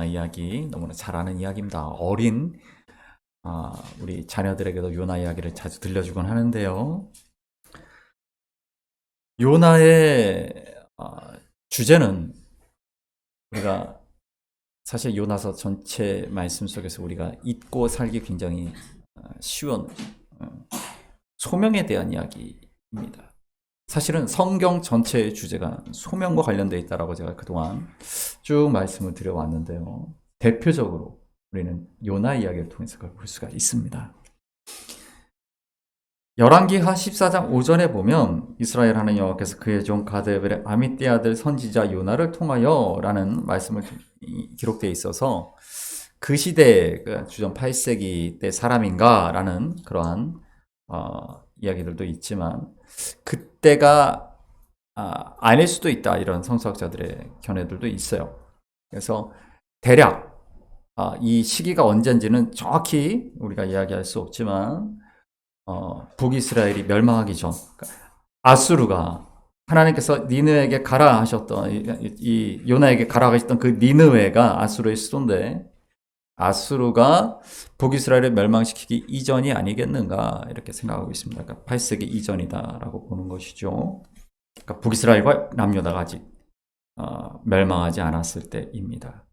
이야기 너무나 잘 아는 이야기입니다. 어린 우리 자녀들에게도 요나 이야기를 자주 들려주곤 하는데요. 요나의 주제는 우리가 사실 요나서 전체 말씀 속에서 우리가 잊고 살기 굉장히 쉬운 소명에 대한 이야기입니다. 사실은 성경 전체의 주제가 소명과 관련되어 있다라고 제가 그동안 쭉 말씀을 드려왔는데요. 대표적으로 우리는 요나 이야기를 통해서 그걸 볼 수가 있습니다. 열왕기하 14장 5절에 보면 이스라엘 하나님 여호와께서 그의 종 가드의 아미떼 아들 선지자 요나를 통하여 라는 말씀을 기록되어 있어서 그 시대 주전 8세기 때 사람인가 라는 그러한 이야기들도 있지만 그때가 아닐 수도 있다 이런 성서학자들의 견해들도 있어요. 그래서 대략 이 시기가 언젠지는 정확히 우리가 이야기할 수 없지만 북이스라엘이 멸망하기 전 아수르가 하나님께서 니느웨에게 가라 하셨던 이 요나에게 가라 하셨던 그 니느웨가 아수르의 수도인데 아수르가 북이스라엘을 멸망시키기 이전이 아니겠는가 이렇게 생각하고 있습니다. 그러니까 8세기 이전이다라고 보는 것이죠. 그러니까 북이스라엘과 남유다가 아직 멸망하지 않았을 때입니다.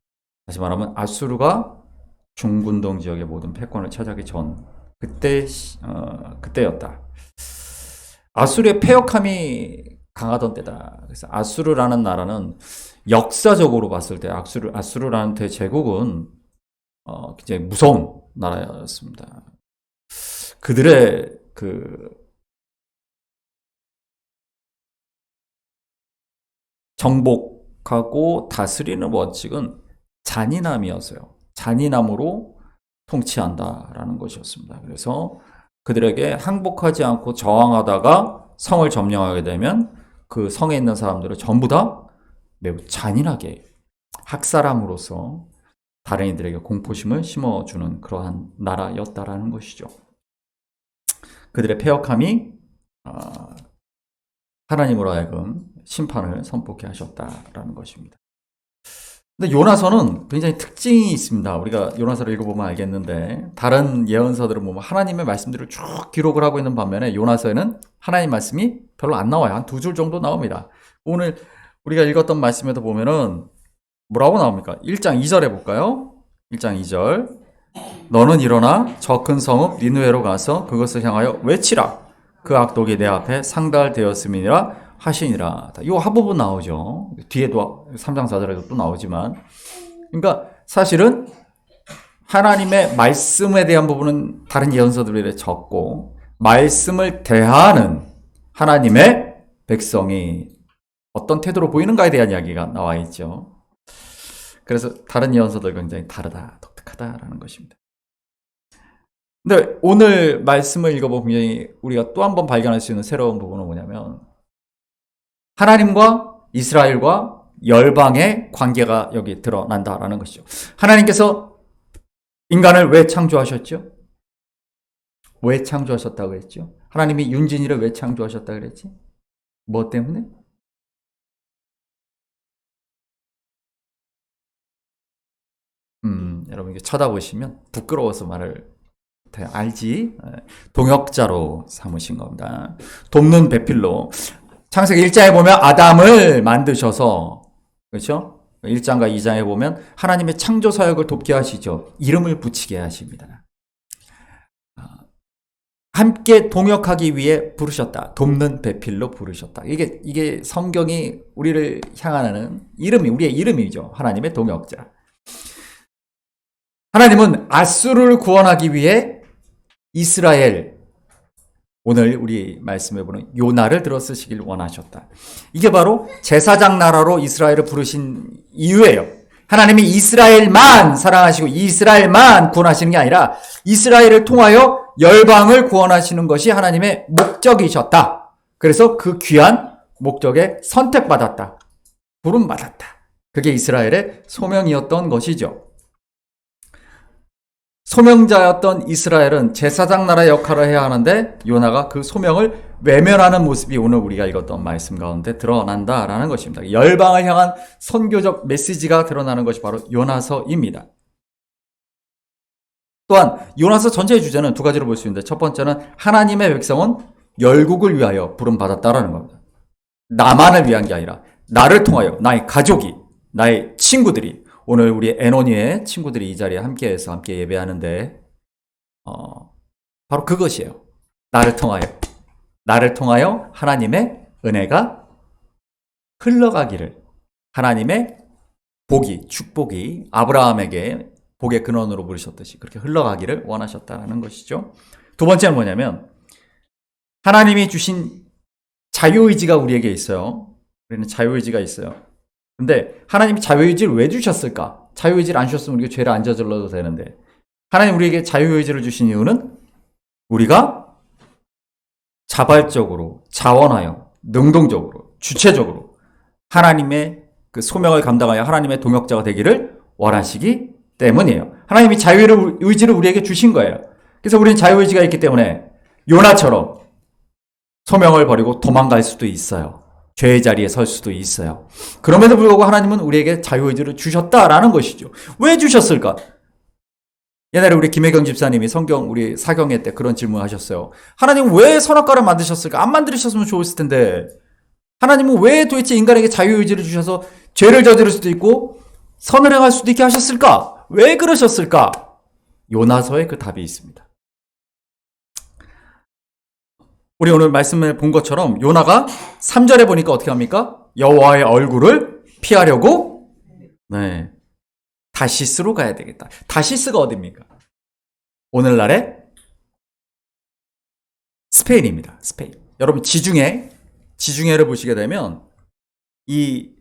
다시 말하면 아수르가 중군동 지역의 모든 패권을 차지하기 전 그때였다. 아수르의 패역함이 강하던 때다. 그래서 아수르라는 나라는 역사적으로 봤을 때 아수르라는 대제국은 굉장히 무서운 나라였습니다. 그들의 정복하고 다스리는 원칙은 잔인함이었어요. 잔인함으로 통치한다라는 것이었습니다. 그래서 그들에게 항복하지 않고 저항하다가 성을 점령하게 되면 그 성에 있는 사람들을 전부 다 매우 잔인하게 학살함으로써 다른 이들에게 공포심을 심어주는 그러한 나라였다라는 것이죠. 그들의 패역함이 하나님으로 하여금 심판을 선포케 하셨다라는 것입니다. 근데 요나서는 굉장히 특징이 있습니다. 우리가 요나서를 읽어보면 알겠는데 다른 예언서들은 보면 하나님의 말씀들을 쭉 기록을 하고 있는 반면에 요나서에는 하나님 말씀이 별로 안 나와요. 한 2줄 정도 나옵니다. 오늘 우리가 읽었던 말씀에도 보면은 뭐라고 나옵니까? 1장 2절에 볼까요? 1장 2절 너는 일어나 저 큰 성읍 니느웨로 가서 그것을 향하여 외치라. 그 악독이 내 앞에 상달되었음이니라 하시니라. 이 앞부분 나오죠. 뒤에도 3장 4절에도 또 나오지만 그러니까 사실은 하나님의 말씀에 대한 부분은 다른 예언서들에 적고 말씀을 대하는 하나님의 백성이 어떤 태도로 보이는가에 대한 이야기가 나와 있죠. 그래서 다른 예언서들 굉장히 다르다, 독특하다라는 것입니다. 근데 오늘 말씀을 읽어보면 굉장히 우리가 또 한 번 발견할 수 있는 새로운 부분은 뭐냐면 하나님과 이스라엘과 열방의 관계가 여기 드러난다라는 것이죠. 하나님께서 인간을 왜 창조하셨죠? 왜 창조하셨다고 했죠? 하나님이 윤진이를 왜 창조하셨다고 그랬지? 뭐 때문에? 여러분 이게 쳐다보시면 부끄러워서 말을 알지? 동역자로 삼으신 겁니다. 돕는 배필로. 창세기 1장에 보면 아담을 만드셔서 그렇죠? 1장과 2장에 보면 하나님의 창조 사역을 돕게 하시죠. 이름을 붙이게 하십니다. 함께 동역하기 위해 부르셨다. 돕는 배필로 부르셨다. 이게 성경이 우리를 향하는 우리의 이름이죠. 하나님의 동역자. 하나님은 아수르를 구원하기 위해 이스라엘, 오늘 우리 말씀해 보는 요나를 들어 쓰시길 원하셨다. 이게 바로 제사장 나라로 이스라엘을 부르신 이유예요. 하나님이 이스라엘만 사랑하시고 이스라엘만 구원하시는 게 아니라 이스라엘을 통하여 열방을 구원하시는 것이 하나님의 목적이셨다. 그래서 그 귀한 목적에 선택받았다. 부름받았다. 그게 이스라엘의 소명이었던 것이죠. 소명자였던 이스라엘은 제사장 나라 역할을 해야 하는데 요나가 그 소명을 외면하는 모습이 오늘 우리가 읽었던 말씀 가운데 드러난다라는 것입니다. 열방을 향한 선교적 메시지가 드러나는 것이 바로 요나서입니다. 또한 요나서 전체의 주제는 두 가지로 볼 수 있는데, 첫 번째는 하나님의 백성은 열국을 위하여 부름받았다라는 겁니다. 나만을 위한 게 아니라 나를 통하여 나의 가족이, 나의 친구들이, 오늘 우리 에노니의 친구들이 이 자리에 함께해서 함께 예배하는데 바로 그것이에요. 나를 통하여 하나님의 은혜가 흘러가기를, 하나님의 복이, 축복이 아브라함에게 복의 근원으로 부르셨듯이 그렇게 흘러가기를 원하셨다는 것이죠. 두 번째는 뭐냐면, 하나님이 주신 자유의지가 우리에게 있어요. 우리는 자유의지가 있어요. 근데 하나님이 자유의지를 왜 주셨을까? 자유의지를 안 주셨으면 우리가 죄를 안 저질러도 되는데, 하나님 우리에게 자유의지를 주신 이유는 우리가 자발적으로, 자원하여, 능동적으로, 주체적으로 하나님의 그 소명을 감당하여 하나님의 동역자가 되기를 원하시기 때문이에요. 하나님이 자유의지를 우리에게 주신 거예요. 그래서 우리는 자유의지가 있기 때문에 요나처럼 소명을 버리고 도망갈 수도 있어요. 죄의 자리에 설 수도 있어요. 그럼에도 불구하고 하나님은 우리에게 자유의지를 주셨다라는 것이죠. 왜 주셨을까? 옛날에 우리 김혜경 집사님이 성경 우리 사경회 때 그런 질문을 하셨어요. 하나님 왜 선악과를 만드셨을까? 안 만드셨으면 좋았을 텐데. 하나님은 왜 도대체 인간에게 자유의지를 주셔서 죄를 저지를 수도 있고 선을 행할 수도 있게 하셨을까? 왜 그러셨을까? 요나서에 그 답이 있습니다. 우리 오늘 말씀을 본 것처럼 요나가 3절에 보니까 어떻게 합니까? 여호와의 얼굴을 피하려고 다시스로 가야 되겠다. 다시스가 어디입니까? 오늘날의 스페인입니다. 스페인. 여러분 지중해를 보시게 되면 이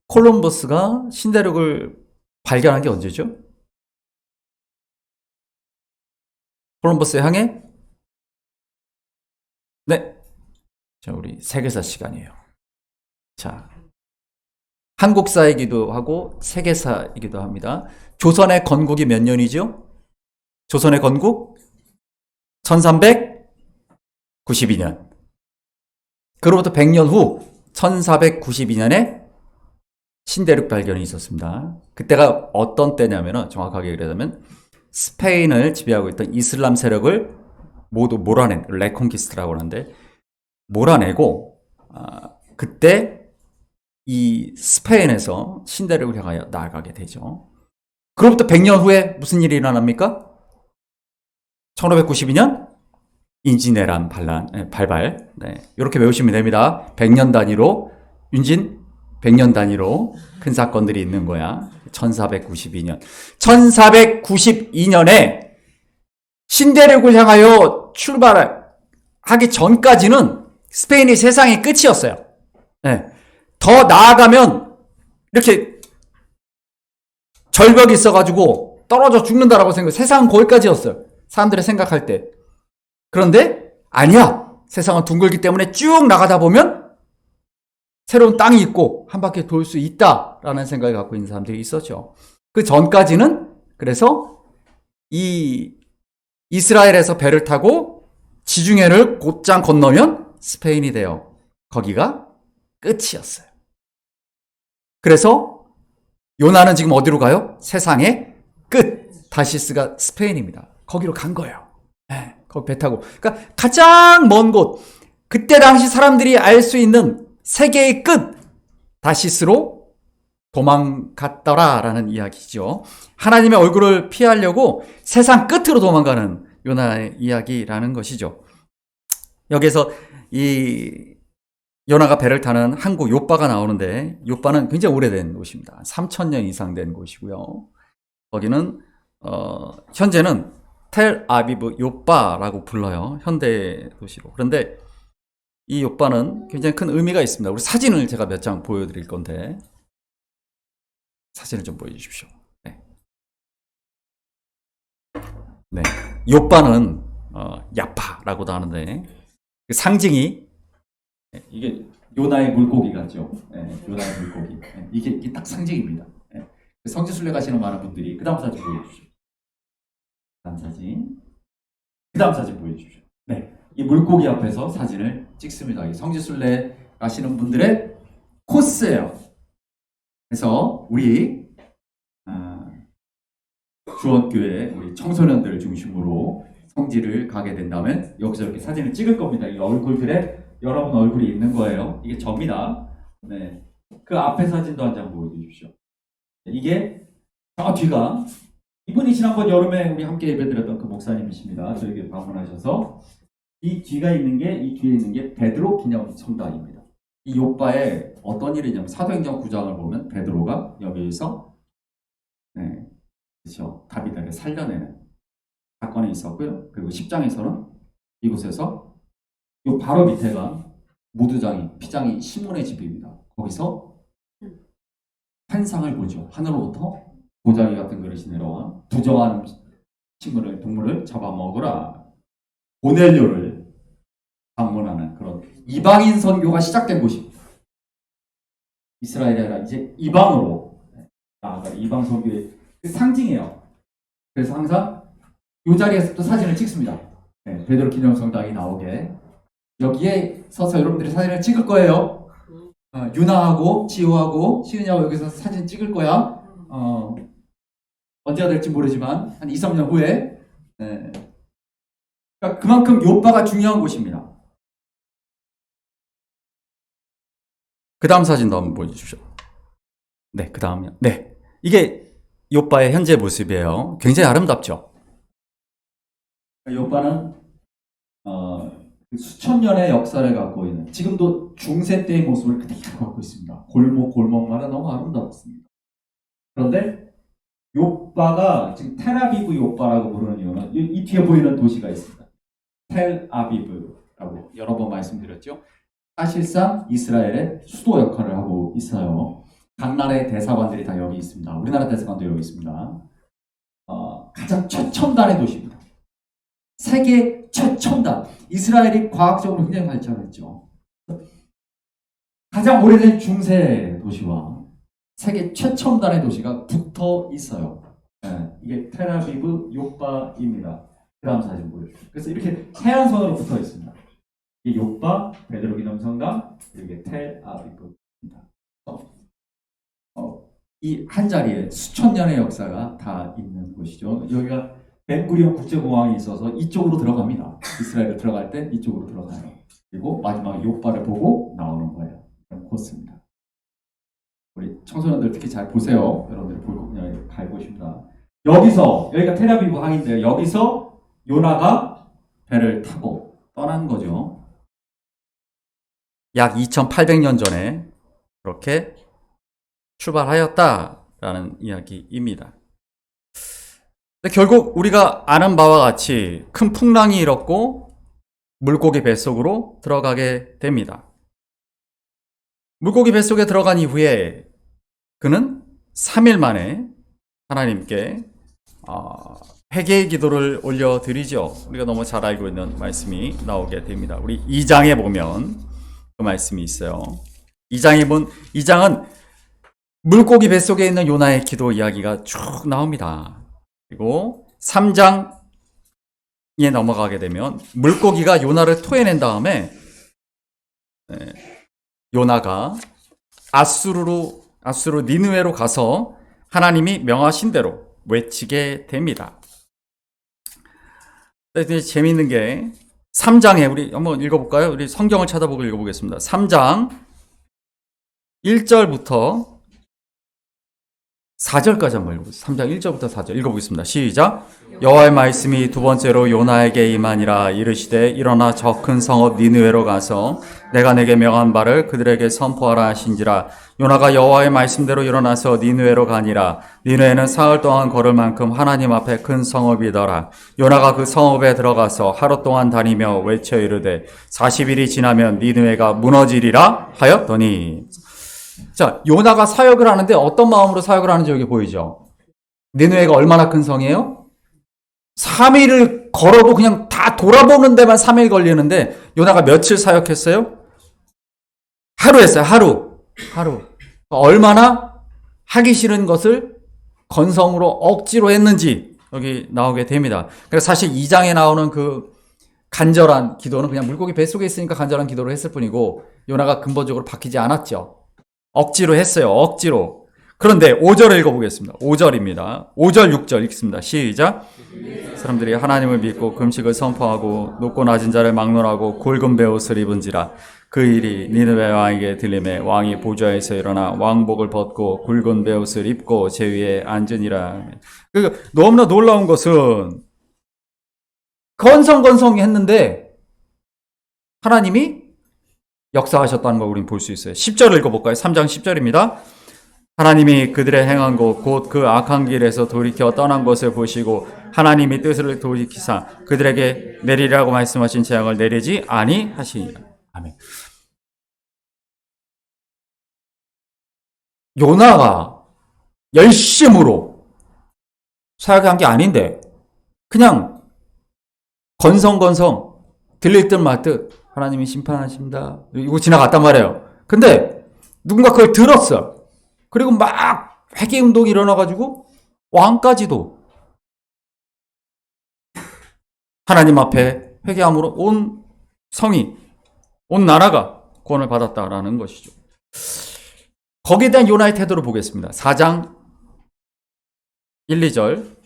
콜럼버스가 신대륙을 발견한 게 언제죠? 콜럼버스에 향해? 네. 자, 우리 세계사 시간이에요. 자, 한국사이기도 하고 세계사이기도 합니다. 조선의 건국이 몇 년이죠? 조선의 건국? 1392년. 그로부터 100년 후 1492년에 신대륙 발견이 있었습니다. 그때가 어떤 때냐면, 정확하게 얘기하자면 스페인을 지배하고 있던 이슬람 세력을 모두 몰아낸, 레콘키스트라고 하는데, 몰아내고 그때 이 스페인에서 신대륙을 향하여 나아가게 되죠. 그로부터 100년 후에 무슨 일이 일어납니까? 1592년 인지네란 발발. 이렇게 외우시면 됩니다. 100년 단위로, 윤진 100년 단위로 큰 사건들이 있는 거야. 1492년. 1492년에 신대륙을 향하여 출발하기 전까지는 스페인이 세상의 끝이었어요. 더 나아가면 이렇게 절벽이 있어가지고 떨어져 죽는다라고 세상은 거기까지였어요. 사람들이 생각할 때. 그런데 아니야. 세상은 둥글기 때문에 쭉 나가다 보면 새로운 땅이 있고 한 바퀴 돌 수 있다라는 생각을 갖고 있는 사람들이 있었죠. 그 전까지는 그래서 이 이스라엘에서 배를 타고 지중해를 곧장 건너면 스페인이 돼요. 거기가 끝이었어요. 그래서 요나는 지금 어디로 가요? 세상의 끝. 다시스가 스페인입니다. 거기로 간 거예요. 거기 배 타고. 그러니까 가장 먼 곳, 그때 당시 사람들이 알 수 있는 세계의 끝, 다시스로 도망갔더라라는 이야기죠. 하나님의 얼굴을 피하려고 세상 끝으로 도망가는 요나의 이야기라는 것이죠. 여기서 이 요나가 배를 타는 항구 요빠가 나오는데, 요빠는 굉장히 오래된 곳입니다. 3000년 이상 된 곳이고요. 거기는 현재는 텔 아비브 요빠라고 불러요. 현대 도시로. 그런데 이 요빠는 굉장히 큰 의미가 있습니다. 우리 사진을 제가 몇 장 보여드릴 건데, 사진을 좀 보여주십시오. 네. 요빠는 야파라고도 하는데, 그 상징이 이게 요나의 물고기 같죠. 요나의 물고기. 이게 딱 상징입니다. 성지순례 가시는 많은 분들이 그 다음 사진 보여주십시오. 다음 사진. 그 다음 사진 보여주십시오. 네, 이 물고기 앞에서 사진을 찍습니다. 이 성지순례 가시는 분들의 코스예요. 그래서 우리 주원교회 우리 청소년들 중심으로 성지를 가게 된다면 여기서 이렇게 사진을 찍을 겁니다. 이 얼굴들에 여러분 얼굴이 있는 거예요. 이게 접니다. 네, 그 앞에 사진도 한 장 보여주십시오. 이게 저 뒤가 이분이 지난번 여름에 우리 함께 예배드렸던 그 목사님이십니다. 저에게 방문하셔서 이 뒤에 있는 게 베드로 기념 성당입니다. 이 요바에 어떤 일이 있냐면 사도행전 9장을 보면 베드로가 여기에서 그렇죠, 다비드를 살려내는 사건이 있었고요. 그리고 10장에서는 이곳에서 요 바로 밑에가 모두장이 피장이 시몬의 집입니다. 거기서 환상을 보죠. 하늘로부터 보자기 같은 그릇이 내려와 부정한 동물을 잡아먹으라. 고넬료를 방문하는 그런 이방인 선교가 시작된 곳입니다. 이스라엘이 아니라 이제 이방으로 나아가는 이방 선교의 상징이에요. 그래서 항상 이 자리에서 또 사진을 찍습니다. 네, 베드로 기념성당이 나오게 여기에 서서 여러분들이 사진을 찍을 거예요. 유나하고 지호하고 시은이하고 여기서 사진 찍을 거야. 언제가 될지 모르지만 한 2, 3년 후에. 그러니까 그만큼 요바가 중요한 곳입니다. 그 다음 사진도 한번 보여주십시오. 네, 그 다음이요. 네, 이게 요바의 현재 모습이에요. 굉장히 아름답죠. 요바는 수천 년의 역사를 갖고 있는, 지금도 중세 때의 모습을 그대로 갖고 있습니다. 골목마다 너무 아름답습니다. 그런데 요바가 지금 텔아비브 요바라고 부르는 이유는 이 뒤에 보이는 도시가 있습니다. 텔아비브라고 여러 번 말씀드렸죠. 사실상 이스라엘의 수도 역할을 하고 있어요. 각 나라의 대사관들이 다 여기 있습니다. 우리나라 대사관도 여기 있습니다. 가장 최첨단의 도시입니다. 세계 최첨단. 이스라엘이 과학적으로 굉장히 발전했죠. 가장 오래된 중세 도시와 세계 최첨단의 도시가 붙어 있어요. 네, 이게 텔아비브 요바입니다. 그 다음 사진 보여주세요. 그래서 이렇게 해안선으로 붙어 있습니다. 이 요바, 베드로 기념성당, 이게 텔아비브입니다. 이 한 자리에 수천 년의 역사가 다 있는 곳이죠. 여기가 벤구리온 국제공항이 있어서 이쪽으로 들어갑니다. 이스라엘을 들어갈 때 이쪽으로 들어가요. 그리고 마지막에 요바를 보고 나오는 거예요. 그런 코스입니다. 우리 청소년들 특히 잘 보세요. 여러분들 갈 곳입니다. 여기가 텔아비브 항인데요. 여기서 요나가 배를 타고 떠난 거죠. 약 2800년 전에 그렇게 출발하였다라는 이야기입니다. 결국 우리가 아는 바와 같이 큰 풍랑이 일었고 물고기 뱃속으로 들어가게 됩니다. 물고기 뱃속에 들어간 이후에 그는 3일 만에 하나님께 회개의 기도를 올려드리죠. 우리가 너무 잘 알고 있는 말씀이 나오게 됩니다. 우리 2장에 보면 그 말씀이 있어요. 2장은 물고기 뱃속에 있는 요나의 기도 이야기가 쭉 나옵니다. 그리고 3장에 넘어가게 되면 물고기가 요나를 토해낸 다음에 요나가 아수르 니느웨로 가서 하나님이 명하신 대로 외치게 됩니다. 재미있는 게 3장에 우리 한번 읽어볼까요? 우리 성경을 찾아보고 읽어보겠습니다. 3장 1절부터 4절까지 한번 읽어보겠습니다. 3장 1절부터 4절 읽어보겠습니다. 시작. 여호와의 말씀이 두 번째로 요나에게 임하니라. 이르시되 일어나 저 큰 성읍 니느웨로 가서 내가 내게 명한 바를 그들에게 선포하라 하신지라. 요나가 여호와의 말씀대로 일어나서 니느웨로 가니라. 니느웨는 사흘 동안 걸을 만큼 하나님 앞에 큰 성읍이더라. 요나가 그 성읍에 들어가서 하루 동안 다니며 외쳐 이르되 40일이 지나면 니느웨가 무너지리라 하였더니. 자, 요나가 사역을 하는데 어떤 마음으로 사역을 하는지 여기 보이죠? 니느웨가 얼마나 큰 성이에요? 3일을 걸어도 그냥 다 돌아보는 데만 3일 걸리는데 요나가 며칠 사역했어요? 하루 했어요. 하루. 얼마나 하기 싫은 것을 건성으로 억지로 했는지 여기 나오게 됩니다. 그래서 사실 2장에 나오는 그 간절한 기도는 그냥 물고기 뱃속에 있으니까 간절한 기도를 했을 뿐이고 요나가 근본적으로 바뀌지 않았죠. 억지로 했어요. 억지로. 그런데 5절을 읽어보겠습니다. 5절입니다. 5절 6절 읽습니다. 시작. 사람들이 하나님을 믿고 금식을 선포하고 높고 낮은 자를 막론하고 굵은 베옷을 입은지라. 그 일이 니느웨 왕에게 들림에 왕이 보좌에서 일어나 왕복을 벗고 굵은 베옷을 입고 제 위에 앉으니라. 그러니까 너무나 놀라운 것은 건성건성했는데 하나님이 역사하셨다는 걸 우리는 볼 수 있어요. 10절을 읽어볼까요? 3장 10절입니다. 하나님이 그들의 행한 것 곧 그 악한 길에서 돌이켜 떠난 것을 보시고 하나님이 뜻을 돌이키사 그들에게 내리라고 말씀하신 재앙을 내리지 아니하시니라. 아멘. 요나가 열심으로 사역한 게 아닌데 그냥 건성건성 들릴 듯 말 듯 하나님이 심판하십니다. 이거 지나갔단 말이에요. 근데 누군가 그걸 들었어. 그리고 막 회개운동이 일어나가지고 왕까지도 하나님 앞에 회개함으로 온 성이, 온 나라가 구원을 받았다라는 것이죠. 거기에 대한 요나의 태도를 보겠습니다. 4장 1, 2절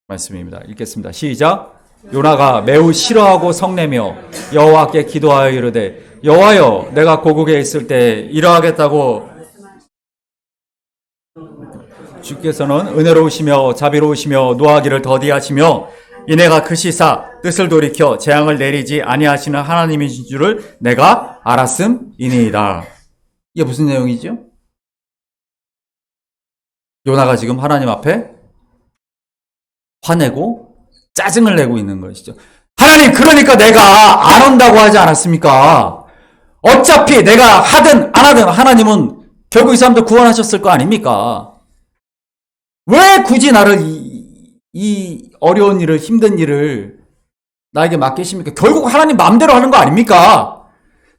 말씀입니다. 읽겠습니다. 시작. 요나가 매우 싫어하고 성내며 여호와께 기도하여 이르되 여호와여 내가 고국에 있을 때 이러하겠다고 주께서는 은혜로우시며 자비로우시며 노하기를 더디하시며 이내가 그 시사 뜻을 돌이켜 재앙을 내리지 아니하시는 하나님이신 줄을 내가 알았음이니이다. 이게 무슨 내용이죠? 요나가 지금 하나님 앞에 화내고 짜증을 내고 있는 것이죠. 하나님, 그러니까 내가 안 온다고 하지 않았습니까? 어차피 내가 하든 안 하든 하나님은 결국 이 사람들 구원하셨을 거 아닙니까? 왜 굳이 나를 이 어려운 일을, 힘든 일을 나에게 맡기십니까? 결국 하나님 마음대로 하는 거 아닙니까?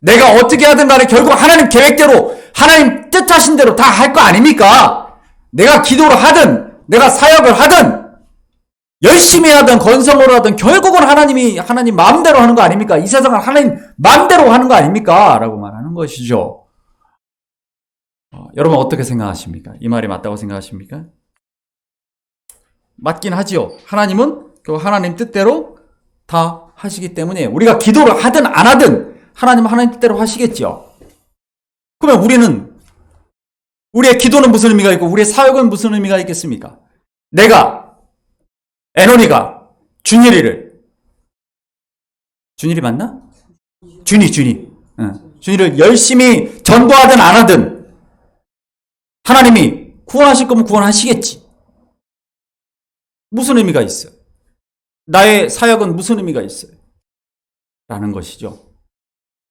내가 어떻게 하든 간에 결국 하나님 계획대로, 하나님 뜻하신 대로 다 할 거 아닙니까? 내가 기도를 하든, 내가 사역을 하든, 열심히 하든, 건성으로 하든, 결국은 하나님 마음대로 하는 거 아닙니까? 이 세상은 하나님 마음대로 하는 거 아닙니까? 라고 말하는 것이죠. 여러분 어떻게 생각하십니까? 이 말이 맞다고 생각하십니까? 맞긴 하지요. 하나님은 결국 하나님 뜻대로 다 하시기 때문에 우리가 기도를 하든 안 하든 하나님은 하나님 뜻대로 하시겠죠. 그러면 우리의 기도는 무슨 의미가 있고 우리의 사역은 무슨 의미가 있겠습니까? 내가 에노니가 준일이 맞나? 준이를 열심히 전도하든 안 하든 하나님이 구원하실 거면 구원하시겠지. 무슨 의미가 있어요? 나의 사역은 무슨 의미가 있어요? 라는 것이죠.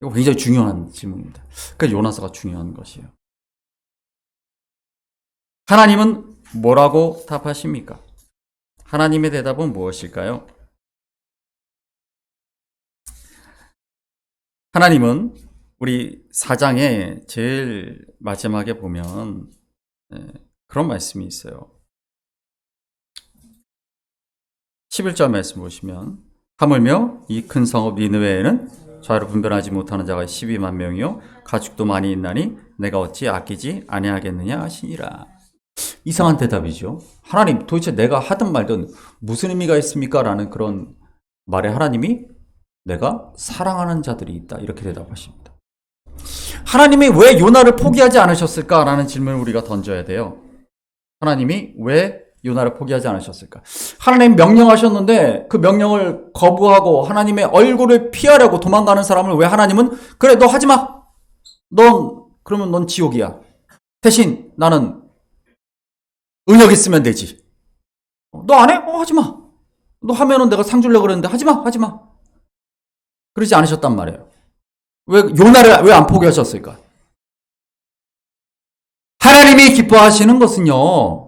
이거 굉장히 중요한 질문입니다. 그러니까 요나서가 중요한 것이에요. 하나님은 뭐라고 답하십니까? 하나님의 대답은 무엇일까요? 하나님은 우리 4장의 제일 마지막에 보면 그런 말씀이 있어요. 11절 말씀 보시면 하물며 이 큰 성읍 니느웨에는 좌우로 분별하지 못하는 자가 12만 명이요 가축도 많이 있나니 내가 어찌 아끼지 아니하겠느냐 하시니라. 이상한 대답이죠. 하나님, 도대체 내가 하든 말든 무슨 의미가 있습니까? 라는 그런 말에 하나님이 내가 사랑하는 자들이 있다. 이렇게 대답하십니다. 하나님이 왜 요나를 포기하지 않으셨을까? 라는 질문을 우리가 던져야 돼요. 하나님이 왜 요나를 포기하지 않으셨을까? 하나님 명령하셨는데 그 명령을 거부하고 하나님의 얼굴을 피하려고 도망가는 사람을 왜 하나님은 그래, 너 하지 마. 그러면 넌 지옥이야. 대신 나는 은혁 있으면 되지. 너 안 해? 하지 마. 너 하면은 내가 상 주려고 그랬는데 하지 마. 그러지 않으셨단 말이에요. 왜 요나를 왜 안 포기하셨을까? 하나님이 기뻐하시는 것은요,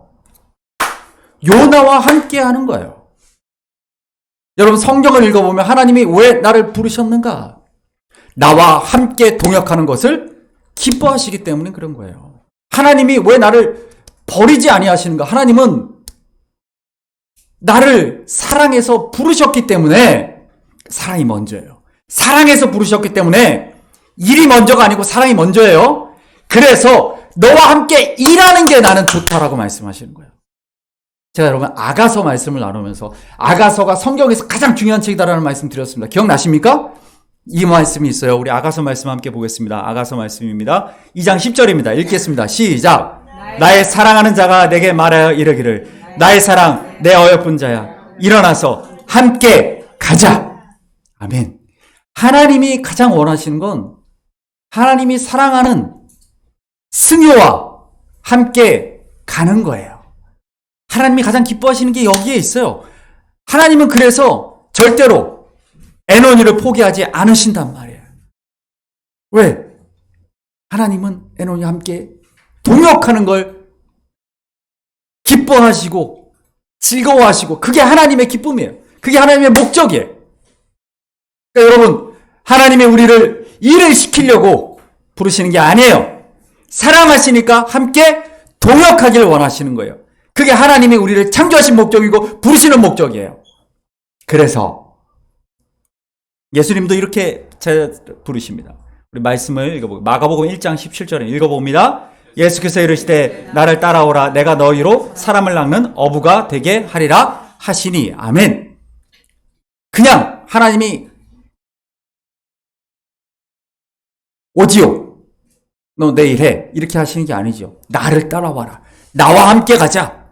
요나와 함께 하는 거예요. 여러분 성경을 읽어보면 하나님이 왜 나를 부르셨는가? 나와 함께 동역하는 것을 기뻐하시기 때문에 그런 거예요. 하나님이 왜 나를 버리지 아니하시는가? 하나님은 나를 사랑해서 부르셨기 때문에 사랑이 먼저예요. 사랑해서 부르셨기 때문에 일이 먼저가 아니고 사랑이 먼저예요. 그래서 너와 함께 일하는 게 나는 좋다라고 말씀하시는 거예요. 제가 여러분 아가서 말씀을 나누면서 아가서가 성경에서 가장 중요한 책이다라는 말씀 드렸습니다. 기억나십니까? 이 말씀이 있어요. 우리 아가서 말씀 함께 보겠습니다. 아가서 말씀입니다. 2장 10절입니다. 읽겠습니다. 시작. 나의 사랑하는 자가 내게 말하여 이르기를 나의 사랑 내 어여쁜 자야 일어나서 함께 가자. 아멘. 하나님이 가장 원하시는 건 하나님이 사랑하는 승효와 함께 가는 거예요. 하나님이 가장 기뻐하시는 게 여기에 있어요. 하나님은 그래서 절대로 에노니를 포기하지 않으신단 말이에요. 왜? 하나님은 에노니와 함께 동역하는 걸 기뻐하시고 즐거워하시고 그게 하나님의 기쁨이에요. 그게 하나님의 목적이에요. 그러니까 여러분 하나님이 우리를 일을 시키려고 부르시는 게 아니에요. 사랑하시니까 함께 동역하기를 원하시는 거예요. 그게 하나님이 우리를 창조하신 목적이고 부르시는 목적이에요. 그래서 예수님도 이렇게 부르십니다. 우리 말씀을 읽어보고 마가복음 1장 17절에 읽어봅니다. 예수께서 이르시되 나를 따라오라 내가 너희로 사람을 낚는 어부가 되게 하리라 하시니 아멘. 그냥 하나님이 오지요 너 내일 해 이렇게 하시는 게 아니죠. 나를 따라와라 나와 함께 가자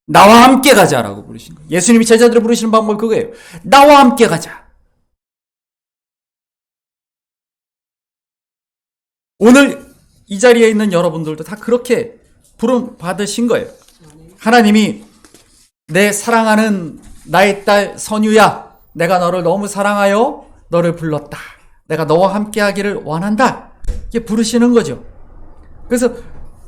나와 함께 가자라고 부르신 거예요. 예수님이 제자들을 부르시는 방법이 그거예요. 나와 함께 가자. 오늘 이 자리에 있는 여러분들도 다 그렇게 부름 받으신 거예요. 하나님이 내 사랑하는 나의 딸 선유야 내가 너를 너무 사랑하여 너를 불렀다. 내가 너와 함께 하기를 원한다. 이게 부르시는 거죠. 그래서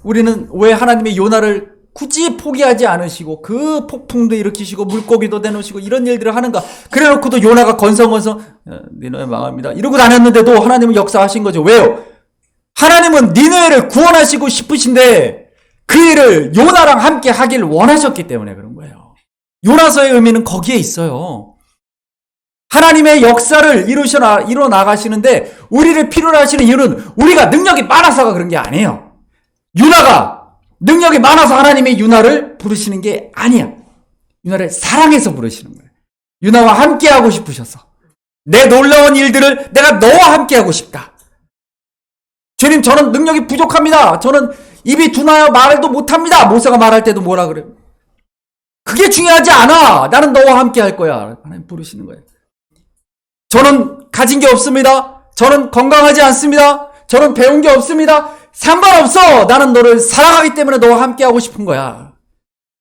우리는 왜 하나님이 요나를 굳이 포기하지 않으시고 그 폭풍도 일으키시고 물고기도 내놓으시고 이런 일들을 하는가? 그래놓고도 요나가 건성건성 니네웨 망합니다 이러고 다녔는데도 하나님은 역사하신 거죠. 왜요? 하나님은 니네웨를 구원하시고 싶으신데 그 일을 요나랑 함께 하길 원하셨기 때문에 그런 거예요. 요나서의 의미는 거기에 있어요. 하나님의 역사를 이뤄 나가시는데 우리를 필요로 하시는 이유는 우리가 능력이 많아서가 그런 게 아니에요. 요나가 능력이 많아서 하나님이 유나를 부르시는 게 아니야. 유나를 사랑해서 부르시는 거예요. 유나와 함께하고 싶으셔서 내 놀라운 일들을 내가 너와 함께하고 싶다. 주님 저는 능력이 부족합니다. 저는 입이 둔하여 말도 못합니다. 모세가 말할 때도 뭐라 그래요? 그게 중요하지 않아. 나는 너와 함께할 거야. 하나님 부르시는 거예요. 저는 가진 게 없습니다. 저는 건강하지 않습니다. 저는 배운 게 없습니다. 상관없어. 나는 너를 사랑하기 때문에 너와 함께하고 싶은 거야.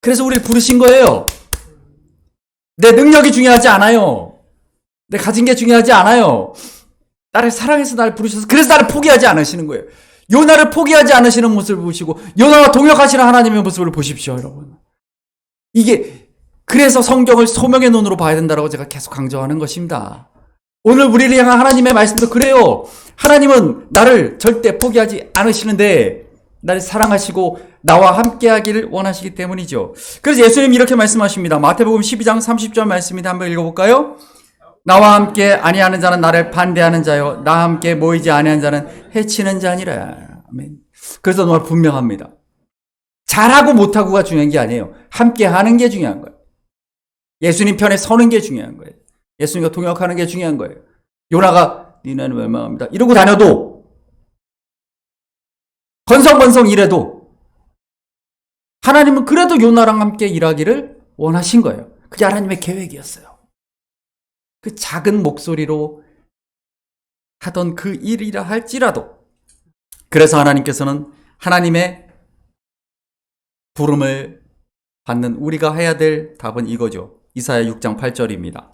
그래서 우리를 부르신 거예요. 내 능력이 중요하지 않아요. 내 가진 게 중요하지 않아요. 나를 사랑해서 나를 부르셔서 그래서 나를 포기하지 않으시는 거예요. 요나를 포기하지 않으시는 모습을 보시고 요나와 동역하시는 하나님의 모습을 보십시오. 여러분. 이게 그래서 성경을 소명의 눈으로 봐야 된다고 제가 계속 강조하는 것입니다. 오늘 우리를 향한 하나님의 말씀도 그래요. 하나님은 나를 절대 포기하지 않으시는데 나를 사랑하시고 나와 함께하기를 원하시기 때문이죠. 그래서 예수님이 이렇게 말씀하십니다. 마태복음 12장 30절 말씀인데 한번 읽어볼까요? 나와 함께 아니하는 자는 나를 반대하는 자요 나와 함께 모이지 아니하는 자는 해치는 자니라. 아멘. 그래서 정말 분명합니다. 잘하고 못하고가 중요한 게 아니에요. 함께하는 게 중요한 거예요. 예수님 편에 서는 게 중요한 거예요. 예수님과 동역하는 게 중요한 거예요. 요나가 니네는 멸망합니다 이러고 다녀도 건성건성 이래도 하나님은 그래도 요나랑 함께 일하기를 원하신 거예요. 그게 하나님의 계획이었어요. 그 작은 목소리로 하던 그 일이라 할지라도 그래서 하나님께서는 하나님의 부름을 받는 우리가 해야 될 답은 이거죠. 이사야 6장 8절입니다.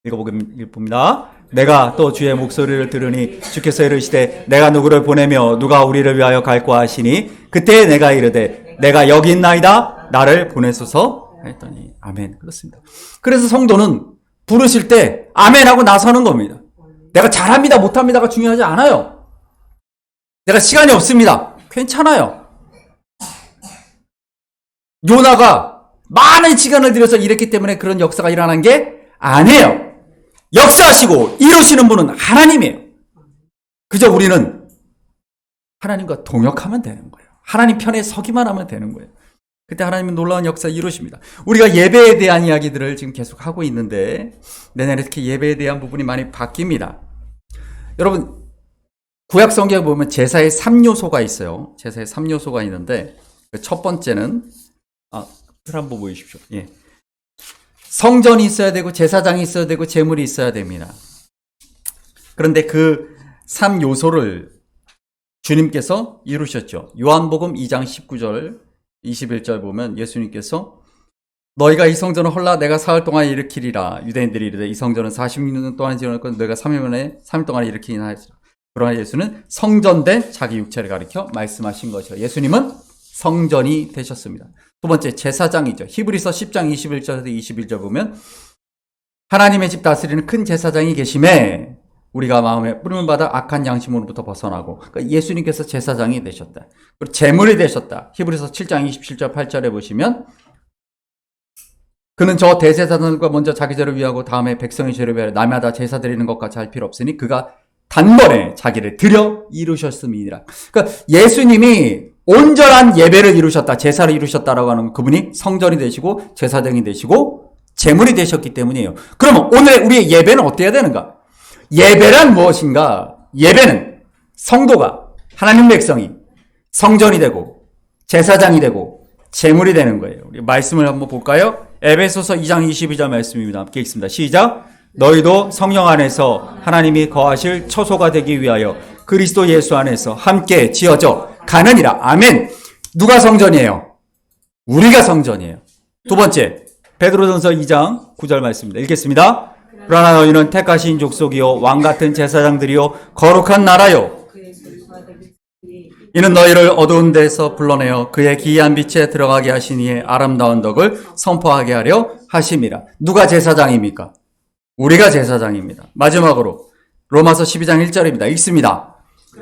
읽어봅니다. 내가 또 주의 목소리를 들으니 주께서 이르시되 내가 누구를 보내며 누가 우리를 위하여 갈까 하시니 그때 내가 이르되 내가 여기 있나이다 나를 보내소서 했더니 아멘. 그렇습니다. 그래서 성도는 부르실 때 아멘하고 나서는 겁니다. 내가 잘합니다 못합니다가 중요하지 않아요. 내가 시간이 없습니다. 괜찮아요. 요나가 많은 시간을 들여서 일했기 때문에 그런 역사가 일어난 게 아니에요. 역사하시고 이루시는 분은 하나님이에요. 그저 우리는 하나님과 동역하면 되는 거예요. 하나님 편에 서기만 하면 되는 거예요. 그때 하나님은 놀라운 역사 이루십니다. 우리가 예배에 대한 이야기들을 지금 계속 하고 있는데 내년에 특히 예배에 대한 부분이 많이 바뀝니다. 여러분 구약 성경에 보면 제사의 3요소가 있어요. 제사의 3요소가 있는데 첫 번째는 한번 보여주십시오. 예. 성전이 있어야 되고 제사장이 있어야 되고 제물이 있어야 됩니다. 그런데 그 3요소를 주님께서 이루셨죠. 요한복음 2장 19절 21절 보면 예수님께서 너희가 이 성전을 헐라 내가 사흘 동안 일으키리라. 유대인들이 이르되 이 성전은 40년 동안 지어놓고 너희가 3일 동안 일으키나 하시라. 그러나 예수는 성전된 자기 육체를 가리켜 말씀하신 것이요. 예수님은 성전이 되셨습니다. 두 번째 제사장이죠. 히브리서 10장 21절에서 21절 보면 하나님의 집 다스리는 큰 제사장이 계심에 우리가 마음에 뿌림을 받아 악한 양심으로부터 벗어나고 그러니까 예수님께서 제사장이 되셨다. 그리고 제물이 되셨다. 히브리서 7장 27절 8절에 보시면 그는 저 대제사장들과 먼저 자기 죄를 위하고 다음에 백성의 죄를 위하여 남마다 제사 드리는 것까지 할 필요 없으니 그가 단번에 자기를 드려 이루셨음이니라. 그러니까 예수님이 온전한 예배를 이루셨다. 제사를 이루셨다라고 하는 그분이 성전이 되시고 제사장이 되시고 제물이 되셨기 때문이에요. 그러면 오늘 우리의 예배는 어때야 되는가? 예배란 무엇인가? 예배는 성도가 하나님 백성이 성전이 되고 제사장이 되고 제물이 되는 거예요. 우리 말씀을 한번 볼까요? 에베소서 2장 22절 말씀입니다. 함께 읽습니다. 시작. 너희도 성령 안에서 하나님이 거하실 처소가 되기 위하여 그리스도 예수 안에서 함께 지어져 가느니라. 아멘. 누가 성전이에요? 우리가 성전이에요. 두 번째 베드로전서 2장 9절 말씀입니다. 읽겠습니다. 그러나 너희는 택하신 족속이요 왕같은 제사장들이요 거룩한 나라요 이는 너희를 어두운 데서 불러내어 그의 기이한 빛에 들어가게 하신 이의 아름다운 덕을 선포하게 하려 하심이라. 누가 제사장입니까? 우리가 제사장입니다. 마지막으로 로마서 12장 1절입니다. 읽습니다.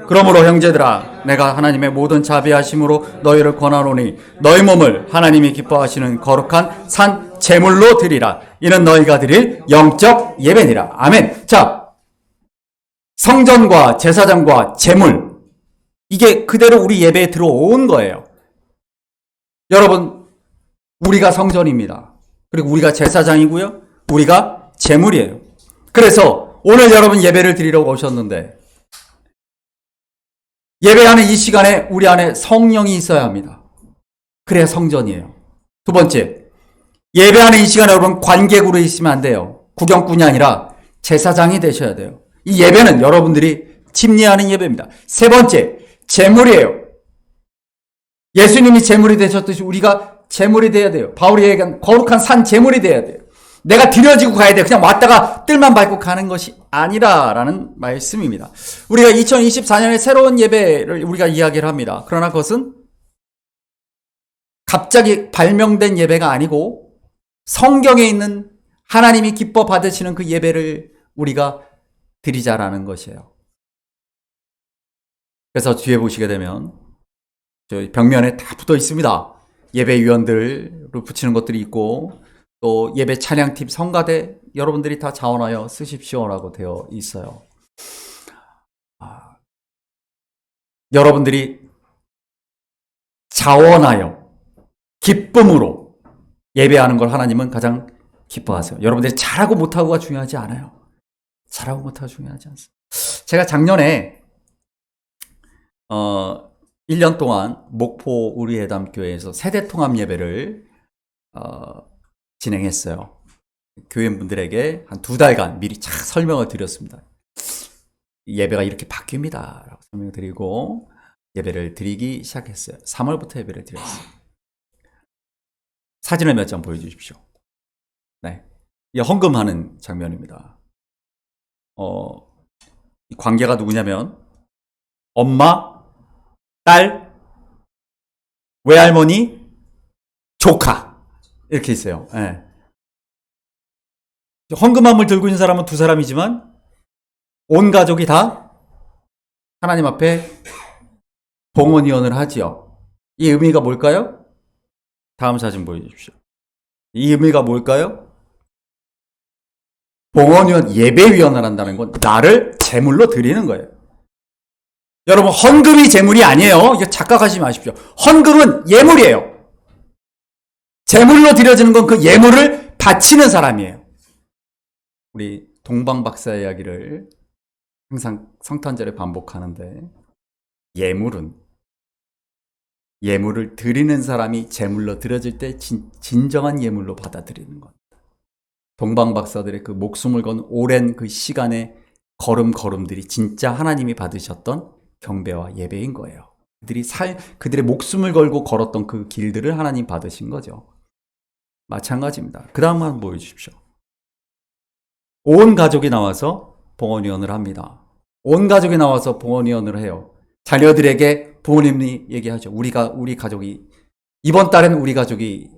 그러므로 형제들아 내가 하나님의 모든 자비하심으로 너희를 권하노니 너희 몸을 하나님이 기뻐하시는 거룩한 산 제물로 드리라. 이는 너희가 드릴 영적 예배니라. 아멘. 자, 성전과 제사장과 제물 이게 그대로 우리 예배에 들어온 거예요. 여러분 우리가 성전입니다. 그리고 우리가 제사장이고요. 우리가 제물이에요. 그래서 오늘 여러분 예배를 드리러 오셨는데 예배하는 이 시간에 우리 안에 성령이 있어야 합니다. 그래야 성전이에요. 두 번째, 예배하는 이 시간에 여러분 관객으로 있으면 안 돼요. 구경꾼이 아니라 제사장이 되셔야 돼요. 이 예배는 여러분들이 침례하는 예배입니다. 세 번째, 제물이에요. 예수님이 제물이 되셨듯이 우리가 제물이 돼야 돼요. 바울이 얘기한 거룩한 산 제물이 돼야 돼요. 내가 드려지고 가야 돼요. 그냥 왔다가 뜰만 밟고 가는 것이 아니라라는 말씀입니다. 우리가 2024년에 새로운 예배를 우리가 이야기를 합니다. 그러나 그것은 갑자기 발명된 예배가 아니고 성경에 있는 하나님이 기뻐 받으시는 그 예배를 우리가 드리자라는 것이에요. 그래서 뒤에 보시게 되면 저희 벽면에 다 붙어 있습니다. 예배위원들을 붙이는 것들이 있고 또 예배 찬양팀 성가대 여러분들이 다 자원하여 쓰십시오라고 되어 있어요. 여러분들이 자원하여 기쁨으로 예배하는 걸 하나님은 가장 기뻐하세요. 여러분들이 잘하고 못하고가 중요하지 않아요. 잘하고 못하고 중요하지 않습니다. 제가 작년에 1년 동안 목포 우리회담교회에서 세대통합 예배를 진행했어요. 교인분들에게 한 2달간 미리 쫙 설명을 드렸습니다. 예배가 이렇게 바뀝니다 라고 설명드리고 예배를 드리기 시작했어요. 3월부터 예배를 드렸어요. 사진을 몇 장 보여주십시오. 네, 이 헌금하는 장면입니다. 이 관계가 누구냐면 엄마, 딸, 외할머니, 조카 이렇게 있어요. 네. 헌금함을 들고 있는 사람은 2사람이지만 온 가족이 다 하나님 앞에 봉헌위원을 하지요. 이 의미가 뭘까요? 다음 사진 보여주십시오. 이 의미가 뭘까요? 봉헌위원 예배위원을 한다는 건 나를 제물로 드리는 거예요. 여러분, 헌금이 제물이 아니에요. 이거 착각하지 마십시오. 헌금은 예물이에요. 제물로 드려지는 건 그 예물을 바치는 사람이에요. 우리 동방 박사 이야기를 항상 성탄절에 반복하는데, 예물을 드리는 사람이 제물로 드려질 때 진정한 예물로 받아들이는 겁니다. 동방 박사들의 그 목숨을 건 오랜 그 시간의 걸음들이 진짜 하나님이 받으셨던 경배와 예배인 거예요. 그들의 목숨을 걸고 걸었던 그 길들을 하나님 받으신 거죠. 마찬가지입니다. 그 다음 한번 보여주십시오. 온 가족이 나와서 봉헌위원을 합니다. 온 가족이 나와서 봉헌위원을 해요. 자녀들에게 부모님이 얘기하죠. 우리 가족이, 이번 달에는 우리 가족이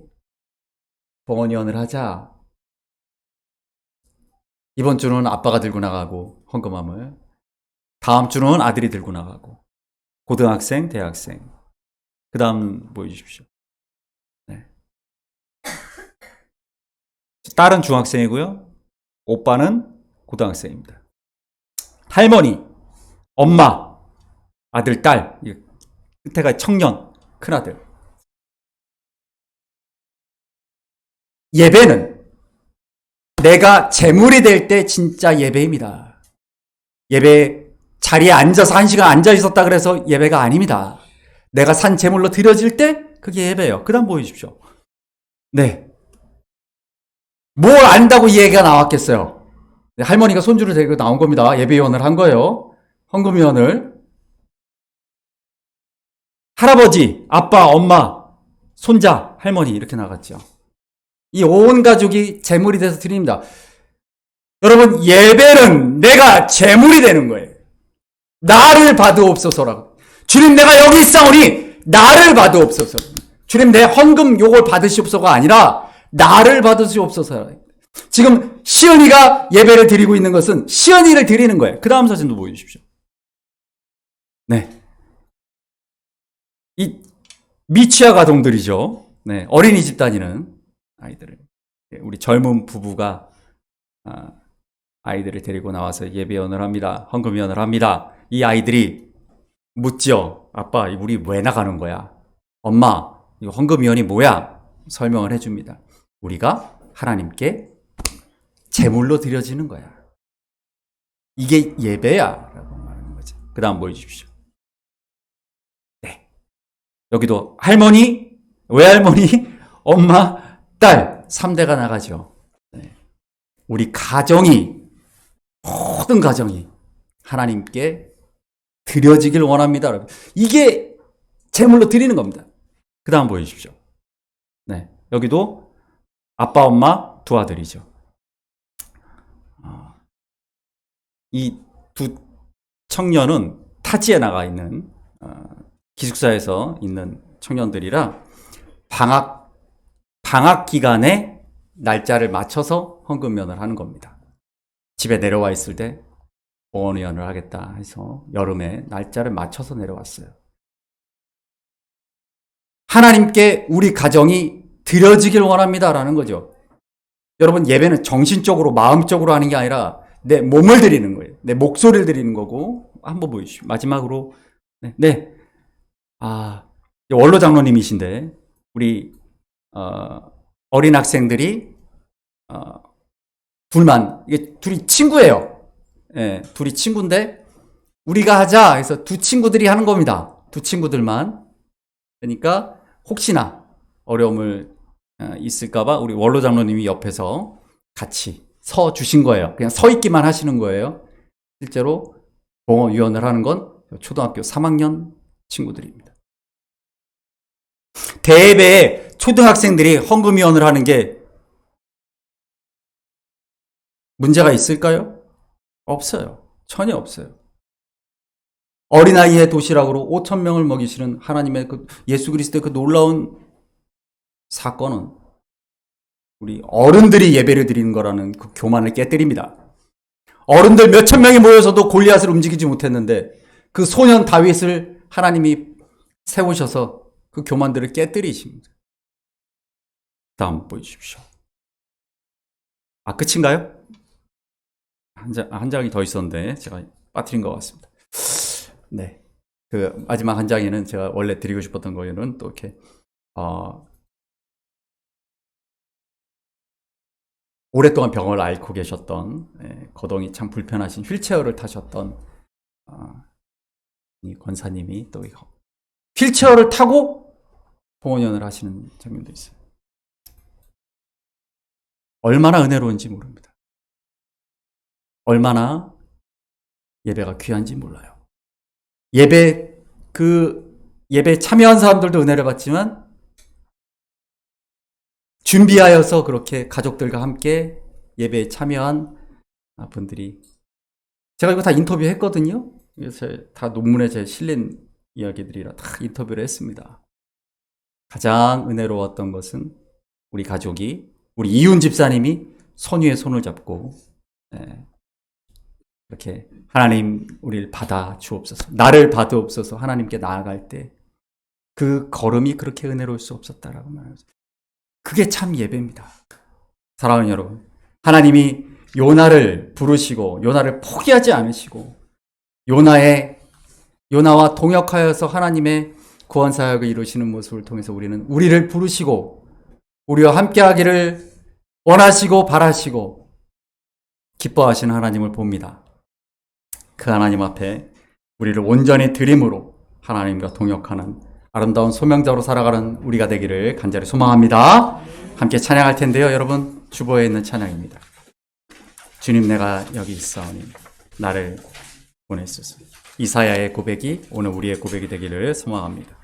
봉헌위원을 하자. 이번 주는 아빠가 들고 나가고, 헌금함을. 다음 주는 아들이 들고 나가고. 고등학생, 대학생. 그 다음 보여주십시오. 네. 딸은 중학생이고요. 오빠는 고등학생입니다. 할머니, 엄마, 아들, 딸. 끝에가 청년, 큰아들. 예배는 내가 제물이 될 때 진짜 예배입니다. 예배 자리에 앉아서 1시간 앉아 있었다 그래서 예배가 아닙니다. 내가 산 제물로 드려질 때 그게 예배예요. 그 다음 보여주십시오. 네. 뭘 안다고 이 얘기가 나왔겠어요. 네, 할머니가 손주를 데리고 나온 겁니다. 예배위원을 한 거예요. 헌금위원을. 할아버지, 아빠, 엄마, 손자, 할머니 이렇게 나갔죠. 이 온 가족이 제물이 돼서 드립니다. 여러분, 예배는 내가 제물이 되는 거예요. 나를 받으옵소서라고. 주님, 내가 여기 있사오니 나를 받으옵소서. 주님, 내 헌금 요걸 받으시옵소서가 아니라 나를 받으시옵소서. 지금 시연이가 예배를 드리고 있는 것은 시연이를 드리는 거예요. 그 다음 사진도 보여주십시오. 네. 이 미취학 아동들이죠. 네. 어린이집 다니는 아이들을. 우리 젊은 부부가 아이들을 데리고 나와서 예배위원을 합니다. 헌금위원을 합니다. 이 아이들이 묻죠. 아빠, 우리 왜 나가는 거야? 엄마, 이 헌금위원이 뭐야? 설명을 해줍니다. 우리가 하나님께 제물로 드려지는 거야. 이게 예배야. 라고 말하는 거죠. 그 다음 보여주십시오. 네. 여기도 할머니, 외할머니, 엄마, 딸, 3대가 나가죠. 네. 우리 가정이, 모든 가정이 하나님께 드려지길 원합니다. 여러분. 이게 제물로 드리는 겁니다. 그 다음 보여주십시오. 네. 여기도 아빠, 엄마, 두 아들이죠. 이 두 청년은 타지에 나가 있는, 기숙사에서 있는 청년들이라 방학 기간에 날짜를 맞춰서 헌금위원을 하는 겁니다. 집에 내려와 있을 때 봉헌위원을 하겠다 해서 여름에 날짜를 맞춰서 내려왔어요. 하나님께 우리 가정이 드려지길 원합니다라는 거죠. 여러분, 예배는 정신적으로 마음적으로 하는 게 아니라 내 몸을 드리는 거예요. 내 목소리를 드리는 거고. 한번 보여주시죠. 마지막으로 네. 원로 장로님이신데 우리 어린 학생들이 이게 둘이 친구예요. 예, 둘이 친구인데 우리가 하자 해서 두 친구들이 하는 겁니다. 두 친구들만. 그러니까 혹시나 어려움을 있을까봐 우리 원로 장로님이 옆에서 같이 서 주신 거예요. 그냥 서 있기만 하시는 거예요. 실제로 봉헌위원을 하는 건 초등학교 3학년 친구들입니다. 대예배에 초등학생들이 헌금위원을 하는 게 문제가 있을까요? 없어요. 전혀 없어요. 어린아이의 도시락으로 5,000명을 먹이시는 하나님의 예수 그리스도의 그 놀라운 사건은 우리 어른들이 예배를 드리는 거라는 그 교만을 깨뜨립니다. 어른들 몇천 명이 모여서도 골리앗을 움직이지 못했는데 그 소년 다윗을 하나님이 세우셔서 그 교만들을 깨뜨리십니다. 다음 보여주십시오. 아, 끝인가요? 한 장이 더 있었는데 제가 빠뜨린 것 같습니다. 네. 그 마지막 한 장에는 제가 원래 드리고 싶었던 거에는 또 이렇게 오랫동안 병을 앓고 계셨던 거동이 참 불편하신 휠체어를 타셨던 이 권사님이 또 휠체어를 타고 봉헌연을 하시는 장면도 있어요. 얼마나 은혜로운지 모릅니다. 얼마나 예배가 귀한지 몰라요. 예배 참여한 사람들도 은혜를 받지만 준비하여서 그렇게 가족들과 함께 예배에 참여한 분들이, 제가 이거 다 인터뷰했거든요. 그래서 다 논문에 제 실린 이야기들이라 다 인터뷰를 했습니다. 가장 은혜로웠던 것은 우리 가족이, 우리 이윤 집사님이 손 위에 손을 잡고 이렇게 하나님 우리를 받아 주옵소서, 나를 받으옵소서 하나님께 나아갈 때 그 걸음이 그렇게 은혜로울 수 없었다라고 말합니다. 그게 참 예배입니다. 사랑하는 여러분, 하나님이 요나를 부르시고 요나를 포기하지 않으시고 요나와 동역하여서 하나님의 구원 사역을 이루시는 모습을 통해서 우리를 부르시고 우리와 함께하기를 원하시고 바라시고 기뻐하시는 하나님을 봅니다. 그 하나님 앞에 우리를 온전히 드림으로 하나님과 동역하는 아름다운 소명자로 살아가는 우리가 되기를 간절히 소망합니다. 함께 찬양할 텐데요. 여러분, 주보에 있는 찬양입니다. 주님, 내가 여기 있사오니 나를 보내소서. 이사야의 고백이 오늘 우리의 고백이 되기를 소망합니다.